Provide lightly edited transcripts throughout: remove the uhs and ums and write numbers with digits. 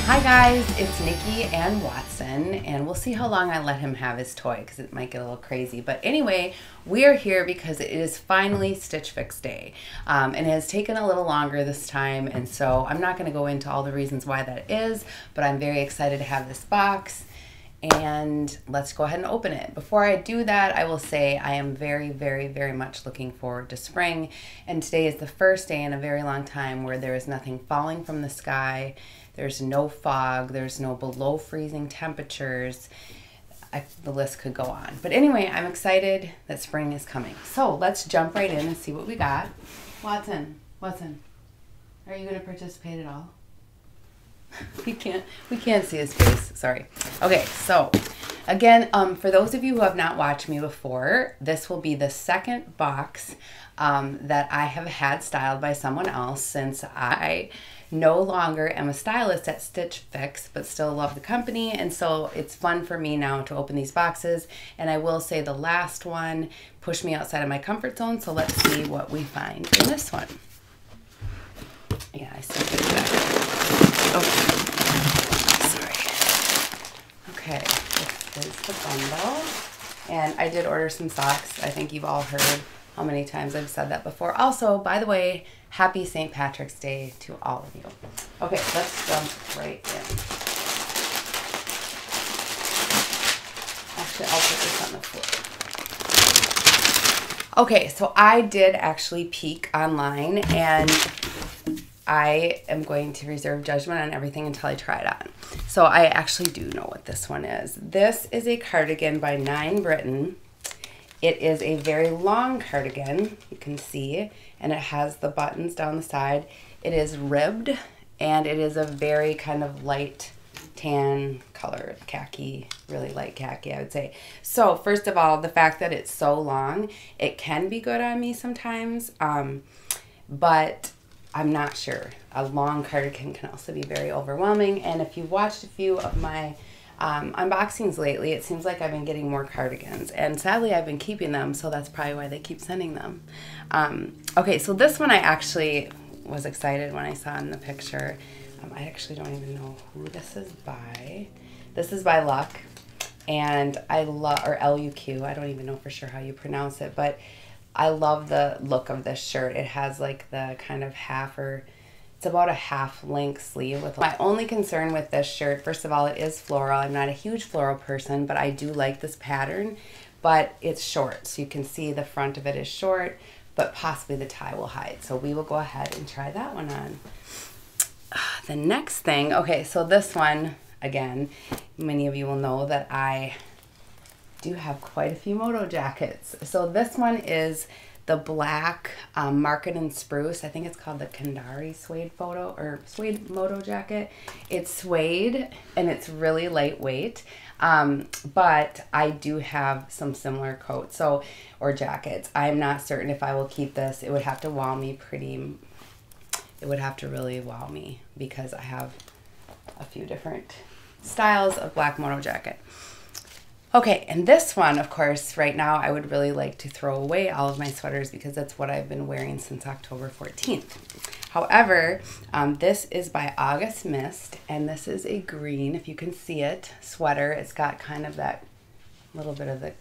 Hi guys, it's Nikki and Watson, and we'll see how long I let him have his toy because it might get a little crazy. But anyway, we are here because it is finally Stitch Fix Day, and it has taken a little longer this time, and so I'm not going to go into all the reasons why that is, but I'm very excited to have this box, and let's go ahead and open it. Before I do that, I will say I am very, very, very much looking forward to spring, and today is the first day in a very long time where there is nothing falling from the sky. There's no fog, there's no below freezing temperatures. The list could go on. But anyway, I'm excited that spring is coming. So let's jump right in and see what we got. Watson, are you gonna participate at all? we can't see his face, sorry. Okay, so again, for those of you who have not watched me before, this will be the second box that I have had styled by someone else since I no longer am a stylist at Stitch Fix, but still love the company, and so it's fun for me now to open these boxes. And I will say the last one pushed me outside of my comfort zone, so let's see what we find in this one. Yeah, I still put it back. Oh, sorry. Okay, this is the bundle, and I did order some socks. I think you've all heard how many times I've said that before. Also, by the way, happy St. Patrick's Day to all of you. Okay, let's jump right in. Actually, I'll put this on the floor. Okay, so I did actually peek online, and I am going to reserve judgment on everything until I try it on. So I actually do know what this one is. This is a cardigan by 9 Britain. It is a very long cardigan, you can see, and it has the buttons down the side. It is ribbed, and it is a very kind of light tan color, khaki, really light khaki, I would say. So first of all, the fact that it's so long, it can be good on me sometimes, but I'm not sure. A long cardigan can also be very overwhelming, and if you've watched a few of my unboxings lately, it seems like I've been getting more cardigans, and sadly I've been keeping them, so that's probably why they keep sending them. Okay, so this one I actually was excited when I saw in the picture. I actually don't even know who this is by. This is by Luck, and I love, or L-U-Q, I don't even know for sure how you pronounce it, but I love the look of this shirt. It has like the kind of it's about a half length sleeve. My only concern with this shirt, first of all, it is floral. I'm not a huge floral person, but I do like this pattern, but it's short. So you can see the front of it is short, but possibly the tie will hide. So we will go ahead and try that one on. The next thing, okay, so this one, again, many of you will know that I do have quite a few moto jackets. So this one is the black market and spruce. I think it's called the Kandari suede moto jacket. It's suede and it's really lightweight, but I do have some similar coats or jackets. I'm not certain if I will keep this. It would have to wow me it would have to really wow me because I have a few different styles of black moto jacket. Okay, and this one, of course, right now I would really like to throw away all of my sweaters because that's what I've been wearing since October 14th. However, this is by August Mist, and this is a green, if you can see it, sweater. It's got kind of that little bit of the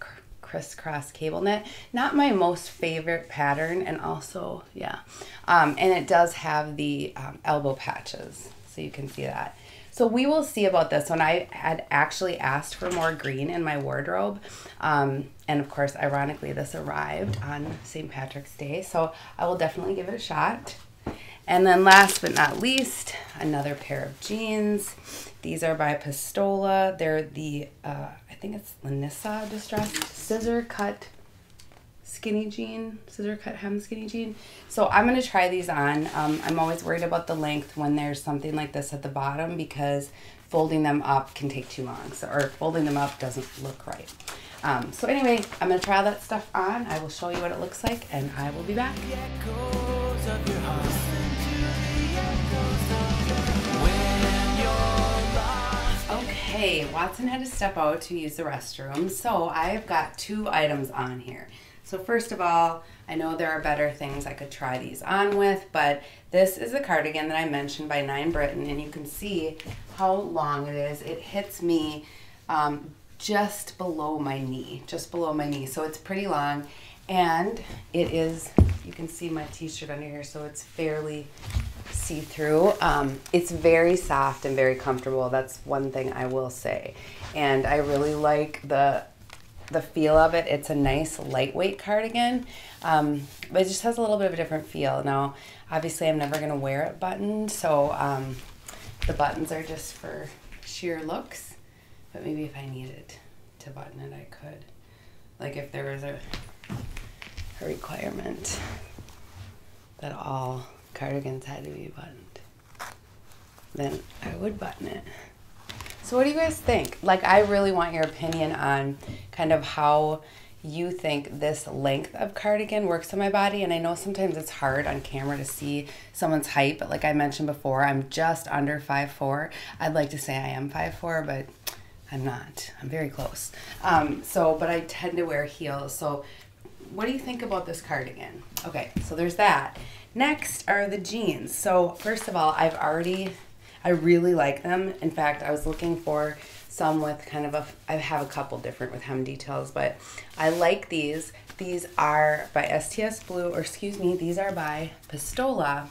crisscross cable knit. Not my most favorite pattern, and also, yeah. And it does have the elbow patches, so you can see that. So we will see about this one. I had actually asked for more green in my wardrobe. And of course, ironically, this arrived on St. Patrick's Day. So I will definitely give it a shot. And then last but not least, another pair of jeans. These are by Pistola. They're the, I think it's Lanissa Distressed Scissor Cut skinny jean, scissor cut hem skinny jean. So I'm going to try these on. I'm always worried about the length when there's something like this at the bottom because folding them up can take too long. So, or folding them up doesn't look right. So anyway, I'm going to try all that stuff on. I will show you what it looks like, and I will be back. Okay, Watson had to step out to use the restroom, so I've got 2 items on here. So first of all, I know there are better things I could try these on with, but this is the cardigan that I mentioned by Nine Britain, and you can see how long it is. It hits me just below my knee, so it's pretty long, and it is, you can see my t-shirt under here, so it's fairly see-through. It's very soft and very comfortable. That's one thing I will say, and I really like the feel of it. It's a nice lightweight cardigan, but it just has a little bit of a different feel. Now, obviously I'm never gonna wear it buttoned, so the buttons are just for sheer looks, but maybe if I needed to button it, I could. Like if there was a requirement that all cardigans had to be buttoned, then I would button it. So what do you guys think? Like, I really want your opinion on kind of how you think this length of cardigan works on my body. And I know sometimes it's hard on camera to see someone's height, but like I mentioned before, I'm just under 5'4". I'd like to say I am 5'4", but I'm not. I'm very close. But I tend to wear heels. So what do you think about this cardigan? Okay, so there's that. Next are the jeans. So first of all, I really like them. In fact, I was looking for some with kind of I have a couple different with hem details, but I like these. These are by STS Blue, or excuse me, these are by Pistola.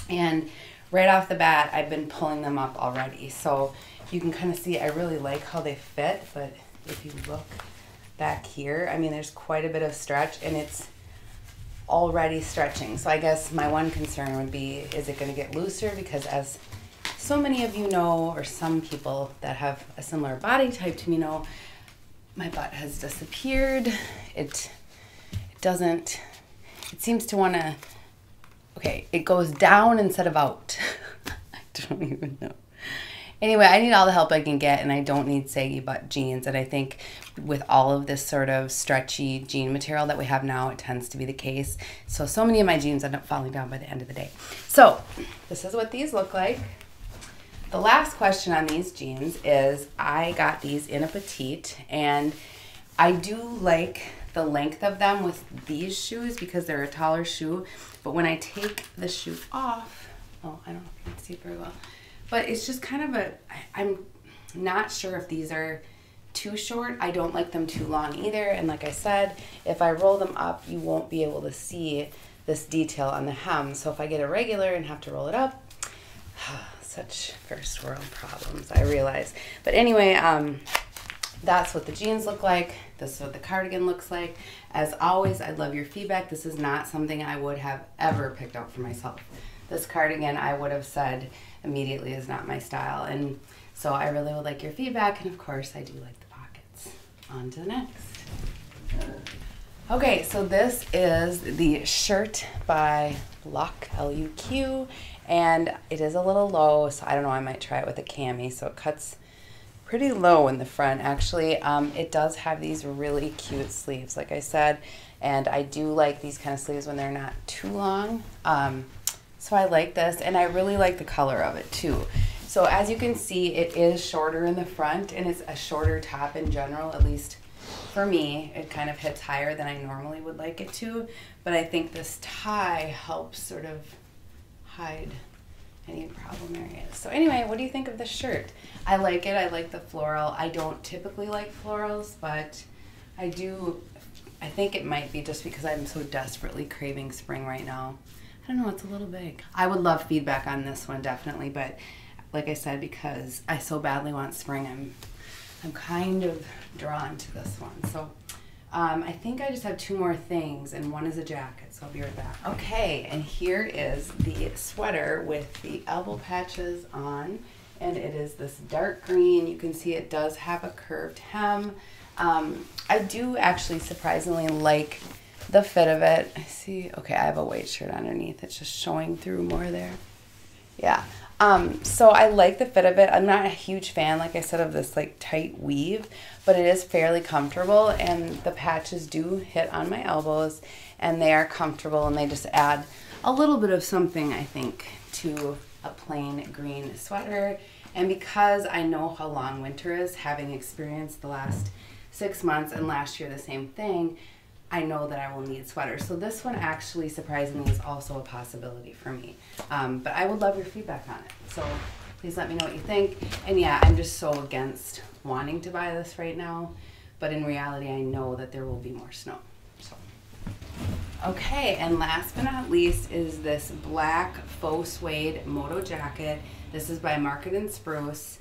And right off the bat, I've been pulling them up already. So you can kind of see, I really like how they fit, but if you look back here, I mean, there's quite a bit of stretch, and it's already stretching. So I guess my one concern would be, is it going to get looser? Because as so many of you know, or some people that have a similar body type to me know, my butt has disappeared. It seems to want to, okay, it goes down instead of out. I don't even know. Anyway, I need all the help I can get, and I don't need saggy butt jeans. And I think with all of this sort of stretchy jean material that we have now, it tends to be the case. So many of my jeans end up falling down by the end of the day. So this is what these look like. The last question on these jeans is, I got these in a petite, and I do like the length of them with these shoes because they're a taller shoe. But when I take the shoe off, oh, I don't know if you can see it very well, but it's just kind of I'm not sure if these are too short. I don't like them too long either. And like I said, if I roll them up, you won't be able to see this detail on the hem. So if I get a regular and have to roll it up, such first world problems, I realize. But anyway, that's what the jeans look like. This is what the cardigan looks like. As always, I'd love your feedback. This is not something I would have ever picked out for myself. This cardigan, I would have said immediately, is not my style. And so I really would like your feedback. And of course, I do like the pockets. On to the next. Okay, so this is the shirt by Luck, L-U-Q. And it is a little low, so I don't know, I might try it with a cami. So it cuts pretty low in the front, actually. It does have these really cute sleeves, like I said. And I do like these kind of sleeves when they're not too long. So I like this, and I really like the color of it too. So as you can see, it is shorter in the front, and it's a shorter top in general, at least for me. It kind of hits higher than I normally would like it to, but I think this tie helps sort of hide any problem areas. So anyway, what do you think of this shirt? I like it. I like the floral. I don't typically like florals, but I do. I think it might be just because I'm so desperately craving spring right now. I don't know, it's a little big. I would love feedback on this one, definitely, but like I said, because I so badly want spring, I'm kind of drawn to this one. So I think I just have two more things, and one is a jacket, so I'll be right back. Okay, and here is the sweater with the elbow patches on, and it is this dark green. You can see it does have a curved hem. I do actually surprisingly like the fit of it. I see, okay, I have a white shirt underneath. It's just showing through more there. Yeah. So I like the fit of it. I'm not a huge fan, like I said, of this like tight weave, but it is fairly comfortable, and the patches do hit on my elbows, and they are comfortable, and they just add a little bit of something, I think, to a plain green sweater. And because I know how long winter is, having experienced the last 6 months and last year the same thing, I know that I will need sweaters. So this one actually, surprisingly, is also a possibility for me. But I would love your feedback on it. So please let me know what you think. And yeah, I'm just so against wanting to buy this right now. But in reality, I know that there will be more snow. So. Okay, and last but not least is this black faux suede moto jacket. This is by Market & Spruce.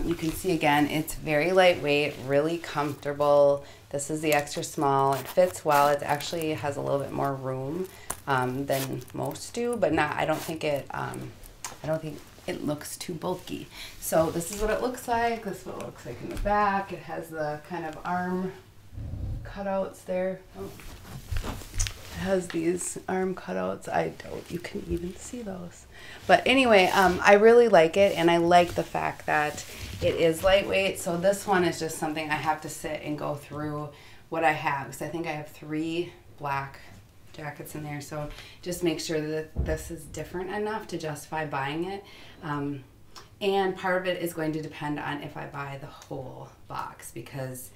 You can see again, it's very lightweight, really comfortable. This is the extra small. It fits well. It actually has a little bit more room than most do, but not. I don't think it looks too bulky. So this is what it looks like. This is what it looks like in the back. It has the kind of arm cutouts there. Oh. It has these arm cutouts. I doubt you can even see those. But anyway, I really like it, and I like the fact that it is lightweight. So this one is just something I have to sit and go through what I have, because I think I have 3 black jackets in there. So just make sure that this is different enough to justify buying it. And part of it is going to depend on if I buy the whole box, because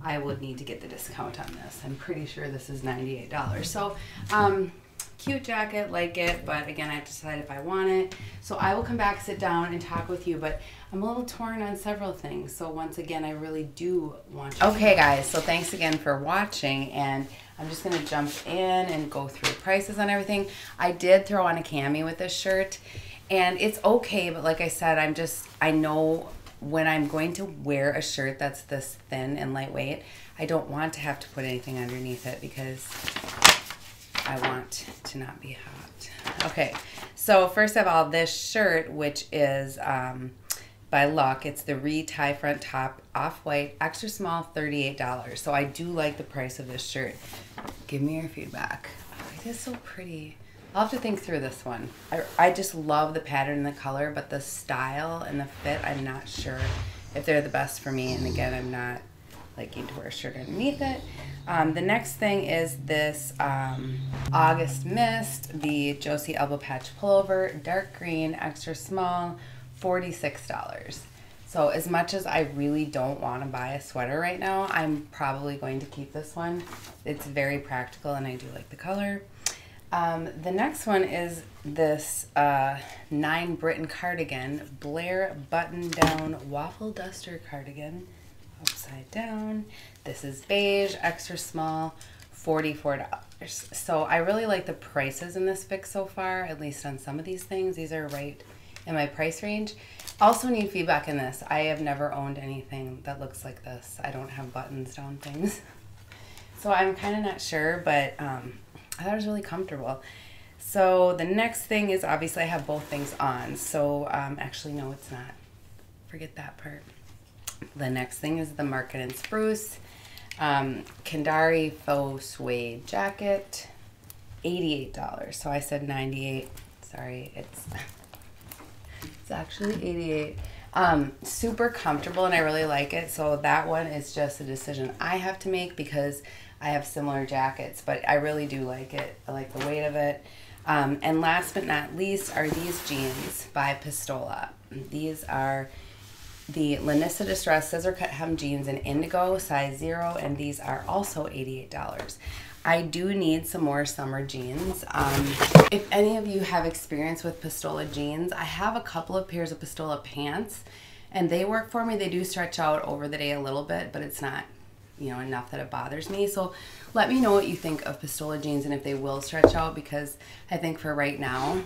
I would need to get the discount on this. I'm pretty sure this is $98. So cute jacket, like it, but again, I have to decide if I want it. So I will come back, sit down, and talk with you, but I'm a little torn on several things. So once again, I really do want you. Okay, guys, so thanks again for watching, and I'm just gonna jump in and go through prices on everything. I did throw on a cami with this shirt, and it's okay, but like I said, I know when I'm going to wear a shirt that's this thin and lightweight, I don't want to have to put anything underneath it because I want to not be hot. Okay, so first of all, this shirt, which is by Luck, it's the tie front top, off-white, extra small, $38. So I do like the price of this shirt. Give me your feedback. Oh, it is so pretty. I'll have to think through this one. I just love the pattern and the color, but the style and the fit, I'm not sure if they're the best for me. And again, I'm not liking to wear a shirt underneath it. The next thing is this August Mist, the Josie Elbow Patch Pullover, dark green, extra small, $46. So as much as I really don't want to buy a sweater right now, I'm probably going to keep this one. It's very practical and I do like the color. The next one is this 9 Britain cardigan, Blair button-down waffle duster cardigan, upside down. This is beige, extra small, $44. So I really like the prices in this fix so far, at least on some of these things. These are right in my price range. Also need feedback in this. I have never owned anything that looks like this. I don't have buttons down things. So I'm kind of not sure, but I thought it was really comfortable. So the next thing is, obviously I have both things on. So actually, no, it's not. Forget that part. The next thing is the Market & Spruce Kendari faux suede jacket, $88. So I said 98. Sorry, it's actually 88. Super comfortable, and I really like it. So that one is just a decision I have to make because I have similar jackets, but I really do like it. I like the weight of it. And last but not least are these jeans by Pistola. These are the Lanissa Distress Scissor Cut Hem Jeans in Indigo, size 0, and these are also $88. I do need some more summer jeans. If any of you have experience with Pistola jeans, I have a couple of pairs of Pistola pants, and they work for me. They do stretch out over the day a little bit, but it's not, you know, enough that it bothers me. So let me know what you think of Pistola jeans and if they will stretch out, because I think for right now,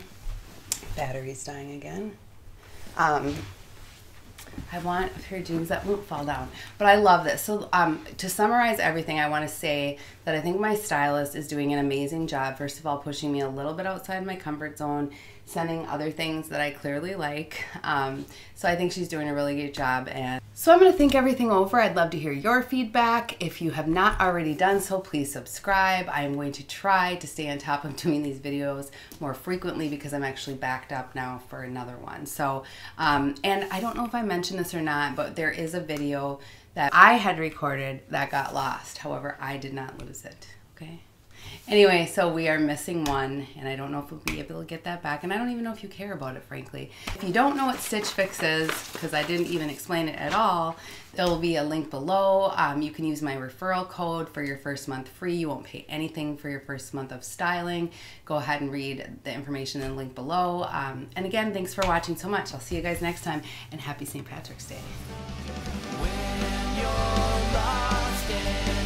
battery's dying again. I want a pair of jeans that won't fall down, but I love this. So to summarize everything, I want to say that I think my stylist is doing an amazing job. First of all, pushing me a little bit outside my comfort zone, sending other things that I clearly like. So I think she's doing a really good job. And so I'm going to think everything over. I'd love to hear your feedback. If you have not already done so, please subscribe. I'm going to try to stay on top of doing these videos more frequently because I'm actually backed up now for another one. So, and I don't know if I mentioned this or not, but there is a video that I had recorded that got lost. However, I did not lose it, okay? Anyway, so we are missing one, and I don't know if we'll be able to get that back, and I don't even know if you care about it, frankly. If you don't know what Stitch Fix is, because I didn't even explain it at all, there will be a link below. You can use my referral code for your first month free. You won't pay anything for your first month of styling. Go ahead and read the information in the link below. And again, thanks for watching so much. I'll see you guys next time, and happy St. Patrick's Day. When you're lost in